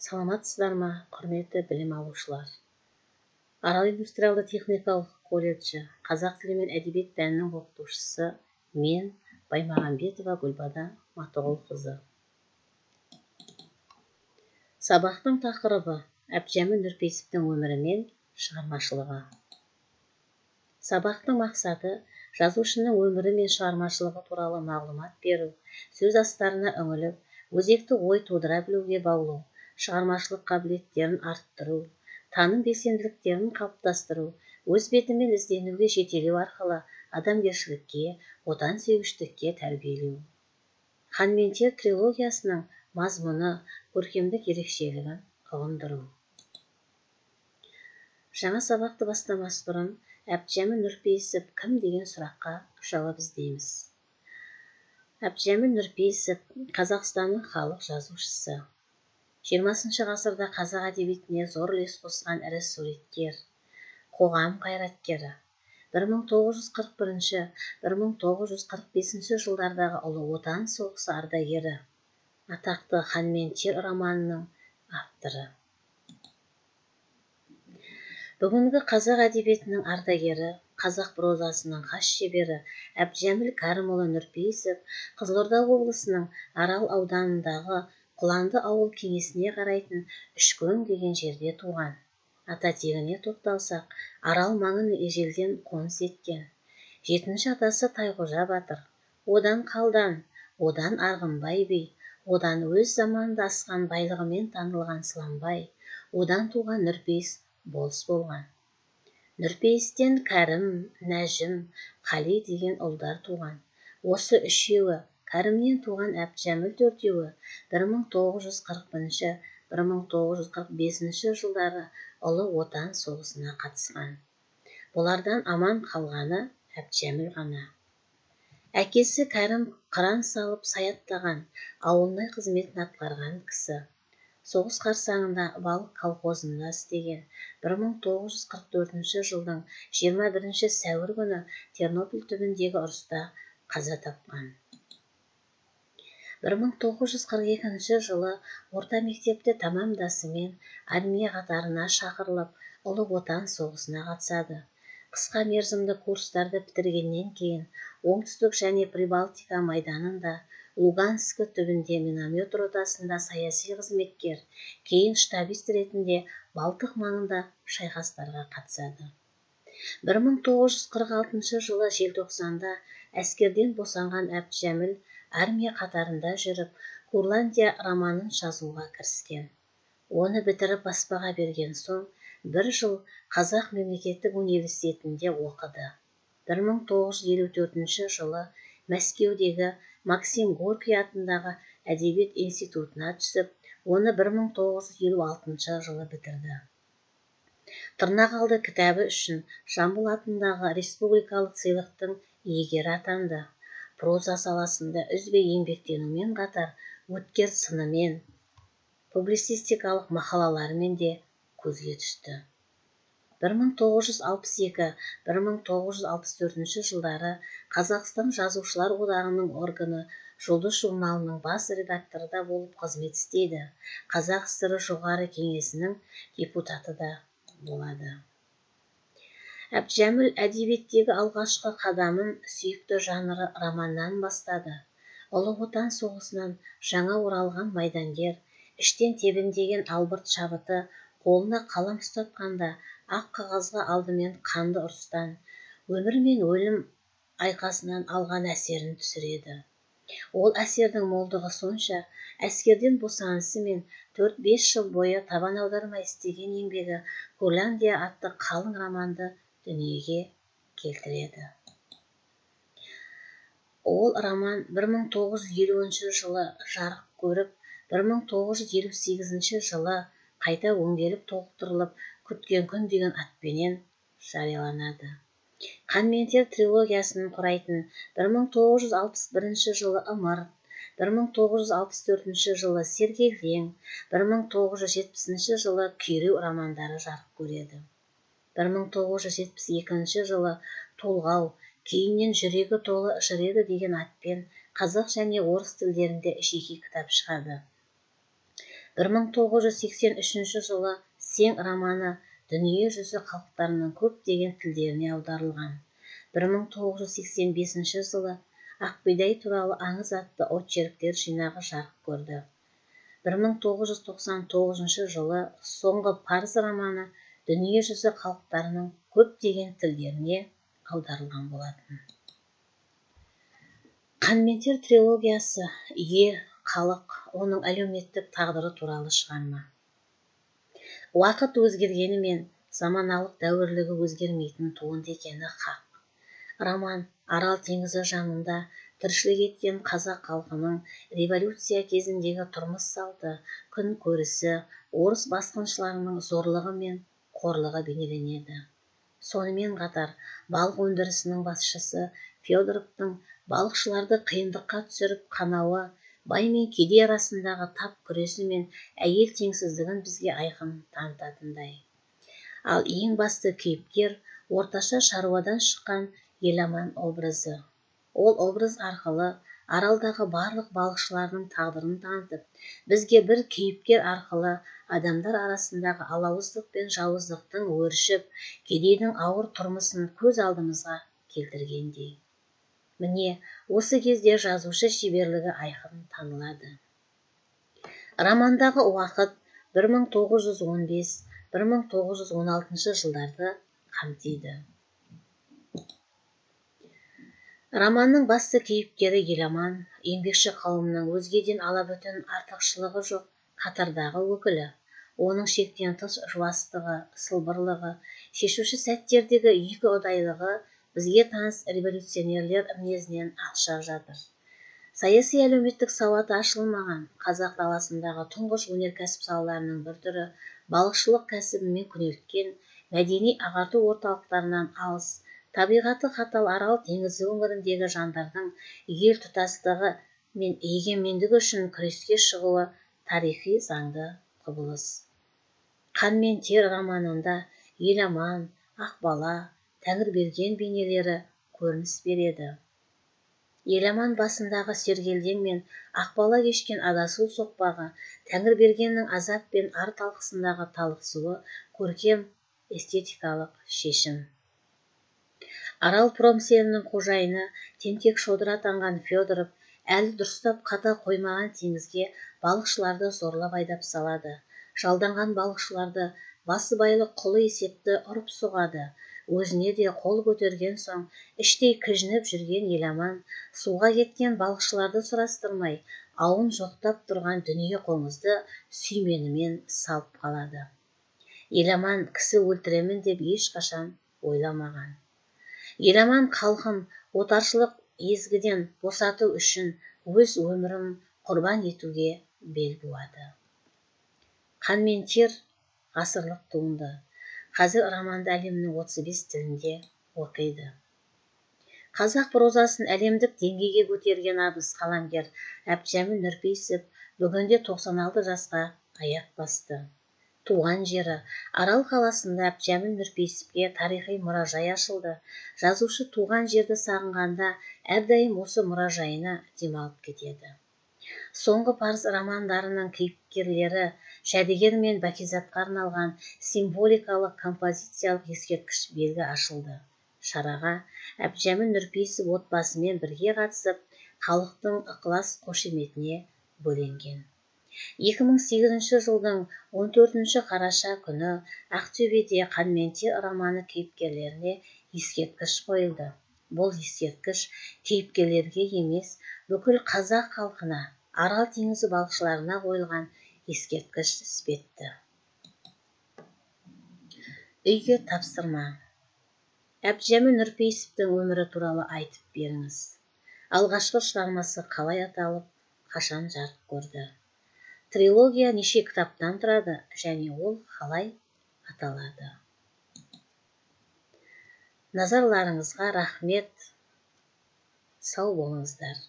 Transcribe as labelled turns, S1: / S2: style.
S1: Саламатсыздар ма, құрметті білім алушылар? Арал индустриалды техникалық колледжі қазақ тілі мен әдебиет пәнінің оқытушысы мен Баймағамбетова Гүлбада Матығұлқызы. Сабақтың тақырыбы Әбдіжәміл Нұрпейісовтің өмірі мен шығармашылығы. Сабақтың мақсаты жазушының өмірі мен шығармашылығы туралы мағлұмат беру, сөз астарына үңіліп, өзекті ой тудыра білуге баулу, шығармашылық қабілеттерін арттыру, таным белсенділіктерін қалыптастыру, өз бетімен ізденуге жетелеу арқылы адамгершілікке, отансүйгіштікке тәрбиелеу. Хан мен тер трилогиясының мазмұны, көркемдік ерекшелігін ұғындыру. Жаңа сабақты бастамас бұрын Әбдіжәміл Нұрпейісов кім деген сұраққа жауап іздейміз. Әбдіжәміл Нұрпейісов Қазақстанның халық жазушысы. 20 ғасырда қазақ әдебиетіне зор үлес қосқан ірі суреткер, қоғам қайраткері. 1941-1945 жылдардағы ұлы отан соғысы ардагері, атақты «Хан мен тер» романының авторы. Бүгінгі қазақ әдебиетінің ардагері, қазақ прозасының хас шебері Әбдіжәміл Кәрімұлы Нұрпейісов Қызылорда облысының Арал ауданындағы Құланды ауыл кеңесіне қарайтын Үшкөн деген жерде туған. Ата тегіне тоқталсақ, Арал маңын ежелден қоныс еткен. 7-ші атасы Тайқожа батыр, одан Қалдан, одан Арғынбай би, одан өз заманында асқан байлығымен танылған Сыланбай, одан туған Нұрпейіс болыс болған. Нұрпейістен Кәрім, Нәжім, Қали деген ұлдар туған. Осы үшеуі, Кәрімнен туған Әбдіжәміл төртеуі 1941-1945 жылдары ұлы отан соғысына қатысқан. Бұлардан аман қалғаны Әбдіжәміл ғана. Әкесі Кәрім қыран салып саяттаған, ауылнай қызметін атқарған кісі. Соғыс қарсаңында балық колхозында істеген. 1944 жылдың 21 сәуір күні Тернопіль түбіндегі ұрыста қаза тапқан. 1942 жылы орта мектепті тамамдасымен армия қатарына шақырылып, ұлы отан соғысына қатысады. Қысқа мерзімді курстарды бітіргеннен кейін оңтүстік және Прибалтика майданында, Луганскі түбінде миномет ротасында саяси қызметкер, кейін штабист ретінде Балтық маңында шайқастарға қатысады. 1946 жылы желтоқсанда әскерден босанған Әбдіжәміл армия қатарында жүріп, Курландия романын жазуға кіріскен. Оны бітіріп баспаға берген соң, 1 жыл Қазақ мемлекеттік университетінде оқыды. 1954 жылы Мәскеудегі Максим Горький атындағы әдебиет институтына түсіп, оны 1956 жылы бітірді. Тырнақалды кітабы үшін Жамбыл атындағы республикалық сыйлықтың иегері атанды. Проза саласында үзбей еңбектенумен қатар, өткер сынымен, публицистикалық мақалаларымен де көзге түсті. 1962-1964 жылдары Қазақстан Жазушылар одағының органы Жұлдыз журналының бас редакторы да болып қызмет істейді. Қазақ ССР жоғары кеңесінің депутаты да болады. Әбдіжәміл әдебиеттегі алғашқы қадамын сүйікті жанры романнан бастады. Ұлы отан соғысынан жаңа оралған майдангер, іштен тебіндеген албырт шабыты, қолына қалам ұстатқанда ақ қағазға алдымен қанды ұрыстан, өмір мен өлім айқасынан алған әсерін түсіреді. Ол әсердің молдығы сонша, әскерден босанысымен 4-5 жыл бойы табан аудармай істеген еңбегі Курландия атты қалың романды дүниеге келтіреді. Ол роман 1950 жылы жарық көріп, 1958 жылы қайта өңделіп толықтырылып, күткен күн деген атпенен жарияланады. Хан мен тер трилогиясын құрайтын 1961 жылы Ымырт, 1964 жылы Сергелдең, 1970 жылы Күйреу романдары жарық көреді. 1972 жылы Толғау, кейіннен Жүрегі толы жыр еді деген атпен қазақ және орыс тілдерінде жеке кітап шығады. 1983 жылы «Сең» романы дүние жүзі халықтарының көптеген тілдеріне аударылған. 1985 жылы «Ақбидай туралы аңыз» атты очерктер жинағы жарық көрді. 1999 жылы «Соңғы парыз» романы дүние жүзі халықтарының көптеген тілдеріне аударылған болатын. «Қан мен тер» трилогиясы халық, оның әлеуметтік тағдыры туралы шығарма. Уақыт өзгергенімен, заманалық дәуірлігі өзгермейтін туынды екені хақ. Роман Арал теңізі жанында тіршілік еткен қазақ халқының революция кезіндегі тұрмыс салты, күн көрісі, орыс басқыншыларының зорлығы мен қорлығы бейнеленеді. Сонымен қатар, балық өндірісінің басшысы Федоровтың балықшыларды қиындыққа түсіріп қанауы, бай мен кедей арасындағы тап күресі мен әйел теңсіздігін бізге айқын танытатындай. Ал ең басты кейіпкер орташа шаруадан шыққан Еламан образы. Ол образ арқылы Аралдағы барлық балықшылардың тағдырын танытып, бізге бір кейіпкер арқылы адамдар арасындағы алауыздық пен жауыздықтың өршіп, кедейдің ауыр тұрмысын көз алдымызға келтіргендей. Міне, осы кезде жазушы шеберлігі айқын танылады. Романдағы уақыт 1915-1916 жылдарды қамтиды. Романның басты кейіпкері Еламан, еңбекші қауымның өзгеден алабөтен артықшылығы жоқ қатардағы өкілі. Оның шектен тыс жуастығы, сылбырлығы, шешуші сәттердегі екі ұдайлығы бізге таныс революционерлер мінезінен алшақ жатыр. Саяси әлеуметтік сауаты ашылмаған қазақ даласындағы тұңғыш өнеркәсіп салаларының бір түрі балықшылық кәсібімен күнелткен, мәдени ағарту орталықтарынан алыс, табиғаты қатал Арал теңізі өңіріндегі жандардың ел тұтастығы мен егемендігі үшін күреске шығуы тарихи заңды құбылыс. «Қан мен тер» романында Еламан, Ақбала, Тәңірберген бейнелері көрініс береді. Еламан басындағы сергелдең мен Ақбала кешкен адасу соқпағы, Тәңірбергеннің азап пен ар талқысындағы талықсуы көркем эстетикалық шешім. Арал промселінің қожайыны тентек шодыр атанған Федоров әлі дұрыстап қата қоймаған теңізге балықшыларды зорлап айдап салады. Жалданған балықшыларды басыбайлы құлы есепті ұрып соғады. Өзіне де қол көтерген соң, іштей кіжініп жүрген Еламан суға кеткен балықшыларды сұрастырмай, ауын жоқтап тұрған дүние қоңызды сүйменімен салып қалады. Еламан кісі өлтіремін деп ешқашан ойламаған. Еламан халқын отаршылық езгіден босату үшін өз өмірін құрбан етуге бел буады. «Қан мен тер» ғасырлық туынды. Қазір романды әлемнің 35 тілінде оқиды. Қазақ прозасын әлемдік деңгейге көтерген абыз қаламгер Әбдіжәміл Нұрпейісов бүгінде 96 жасқа аяқ басты. Туған жері Арал қаласында Әбдіжәміл Нұрпейісовке тарихи мұражай ашылды. Жазушы туған жерді сағынғанда әрдайым осы мұражайына демалып кетеді. «Соңғы парыз» романдарының кейіпкерлері жәдігер мен бәкизатқа арналған символикалық композициялық ескерткіш белгі ашылды. Шараға Әбдіжәміл Нұрпейісов отбасымен бірге қатысып, халықтың ықылас қошеметіне бөленген. 2008 жылдың 14 қараша күні Ақтөбеде «Қан мен тер» романы кейіпкерлеріне ескерткіш қойылды. Бұл ескерткіш кейіпкерлерге емес, бүкіл қазақ халқына, Арал теңізі балықшыларына қойылған ескерткіш іспетті. Үйге тапсырма. Әбдіжәміл Нұрпейісовтің өмірі туралы айтып беріңіз. Алғашқы шығармасы қалай аталып, қашан жарық көрді? Трилогия неше кітаптан тұрады және ол қалай аталады? Назарларыңызға рахмет. Сау болыңыздар.